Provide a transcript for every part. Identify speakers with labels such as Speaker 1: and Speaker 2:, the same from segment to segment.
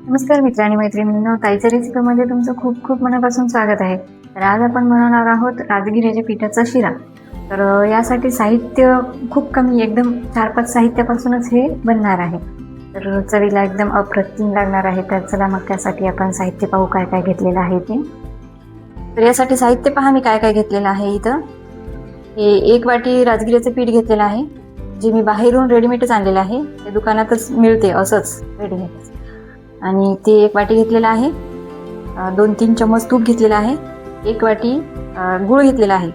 Speaker 1: नमस्कार मित्र आणि मैत्रिणींनो, ताईच्या रेसिपीमध्ये तुमचं खूप खूप मनापासून स्वागत आहे. तर आज आपण बनवणार आहोत राजगिऱ्याच्या पिठाचा शिरा. तर यासाठी साहित्य खूप कमी, एकदम 4-5 साहित्यापासूनच हे बनणार आहे. तर चवीला एकदम अप्रतिम लागणार आहे. तर चला मग त्यासाठी आपण साहित्य पाहू काय काय घेतलेलं आहे ते. तर यासाठी साहित्य पहा मी काय काय घेतलेलं आहे. इथं हे 1 वाटी राजगिऱ्याचं पीठ घेतलेलं आहे, जे मी बाहेरून रेडीमेडच आणलेलं आहे. ते दुकानातच मिळते असंच रेडीमेड. आणि ते 1 वाटी घेतलेला आहे. 2-3 चम्मच तूप घेतलेला आहे. 1 वाटी गूळ घेतलेला आहे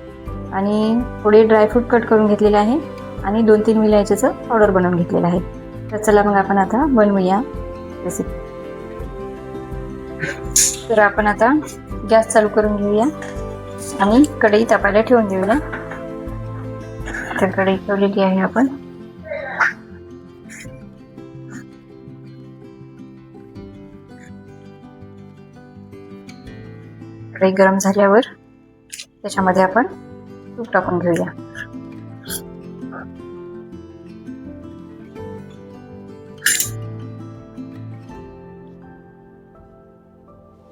Speaker 1: आणि थोडे ड्रायफ्रूट कट करून घेतलेले आहे आणि 2-3 विलायचीचं पावडर बनवून घेतलेलं आहे. तर चला मग आपण आता बनवूया रेसिपी. तर आपण आता गॅस चालू करून घेऊया आणि कढई तापायला ठेवून देऊया. तर कढई ठेवलेली आहे आपण. कढई गरम झाल्यावर त्याच्यामध्ये आपण तूप टाकून घेऊया.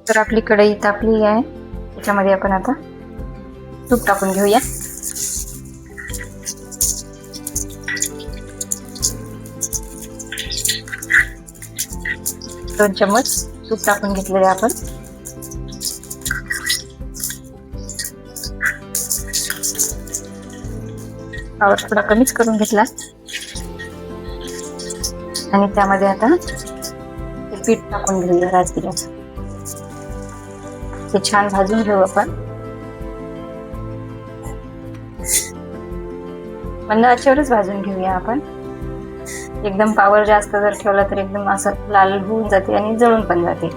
Speaker 1: तर आपली कढई तापली आहे, त्याच्यामध्ये आपण आता तूप टाकून घेऊया. दोन चम्मच तूप टाकून घेतलेले आपण. पावर थोडा कमीच करून घेतला आणि त्यामध्ये आता हे पीठ टाकून घेऊया राजगिऱ्याचं. ते छान भाजून घेऊ आपण. मंद आचेवरच भाजून घेऊया आपण. एकदम पावर जास्त जर ठेवला तर एकदम असं लाल होऊन जाते आणि जळून पण जाते.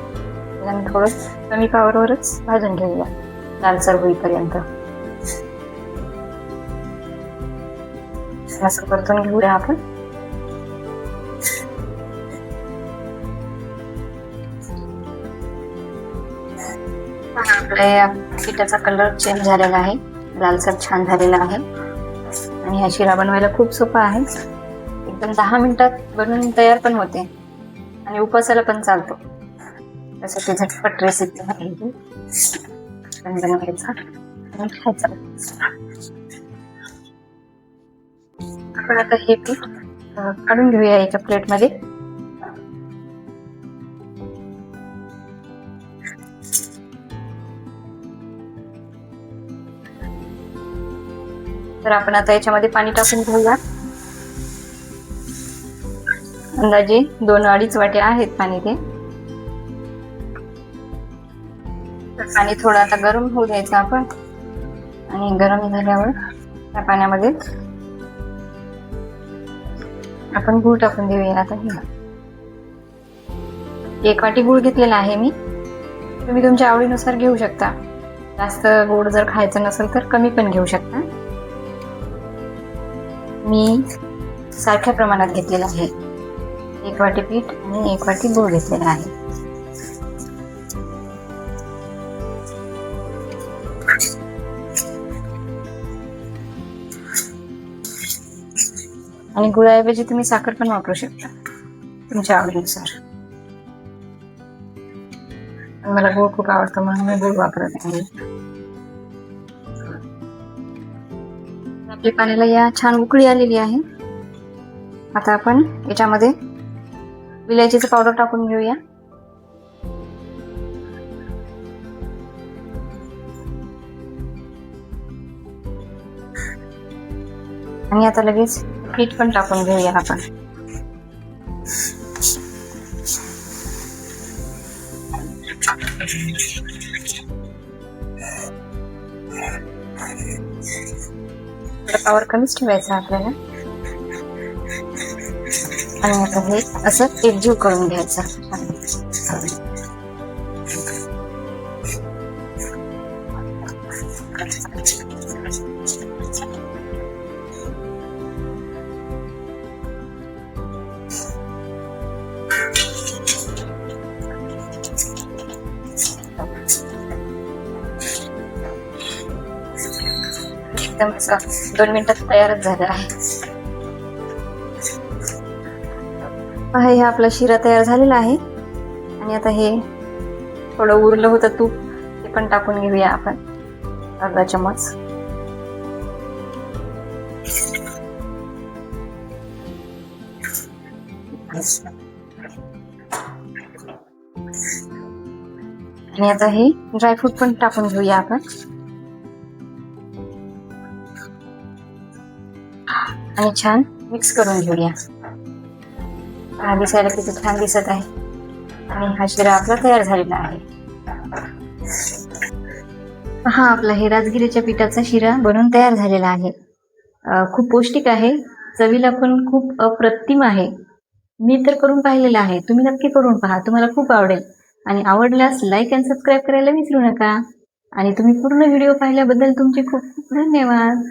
Speaker 1: आणि थोडं कमी पावरवरच भाजून घेऊया लालसर होईपर्यंत. असं परतून घेऊया आपण. आपल्या पिठाचा कलर चेंज झालेला आहे, लालसर छान झालेला आहे आणि हा शिरा बनवायला खूप सोपा आहे. एकदम 10 मिनिटात बनवून तयार पण होते आणि उपवासाला पण चालतो. त्यासाठी झटपट रेसिपी आहे ही. बनवायचा आणि खायचा. आपण आता हे पीठ काढून घेऊया एका प्लेटमध्ये. तर आपण आता याच्यामध्ये पाणी टाकून घेऊया. अंदाजे 2-2.5 वाटे आहेत पाणी ते. तर पाणी थोडं आता गरम होऊ द्यायचं आपण आणि गरम झाल्यावर त्या पाण्यामध्ये आपण गूळ टाकून देऊया. आता 1 वाटी गूळ घेतलेला आहे मी. तुम्ही तुमच्या आवडीनुसार घेऊ शकता. जास्त गोड जर खायचं नसेल तर कमी पण घेऊ शकता. मी सारख्या प्रमाणात घेतलेला आहे. 1 वाटी पीठ आणि 1 वाटी गूळ घेतलेला आहे. आणि गुळाऐवजी तुम्ही साखर पण वापरू शकता तुमच्या आवडीनुसार. मला गूळ खूप आवडतं म्हणून मी गूळ वापरत आहे. आपल्या पाण्याला या छान उकळी आलेली आहे. आता आपण याच्यामध्ये विलायचीचं पावडर टाकून घेऊया. आणि आता लगेच पीठ पण टाकून घेऊया आपण. पावर कमीच ठेवायचा आपल्याला आणि आता हे असं एकजीव करून घ्यायचं. एकदम 2 मिनिटात तयारच झालं आहे. पहा, हे आपला शिरा तयार झालेला आहे. आणि आता हे थोडं उरलं होतं तूप, ते पण टाकून घेऊया आपण, अर्धा चमच. आणि आता हे ड्रायफ्रूट पण टाकून घेऊया आपण. आणि छान मिक्स करून घेऊया. हा दिसायला किती छान दिसत आहे. आणि हा शिरा आपला तयार झालेला आहे. हा आपला हे राजगिरीच्या पिठाचा शिरा बनवून तयार झालेला आहे. खूप पौष्टिक आहे, चवीला पण खूप अप्रतिम आहे. मी तर करून पाहिलेलं आहे, तुम्ही नक्की करून पहा, तुम्हाला खूप आवडेल. आणि आवडल्यास लाईक आणि सबस्क्राईब करायला विसरू नका. आणि तुम्ही पूर्ण व्हिडिओ पाहिल्याबद्दल तुमचे खूप खूप धन्यवाद.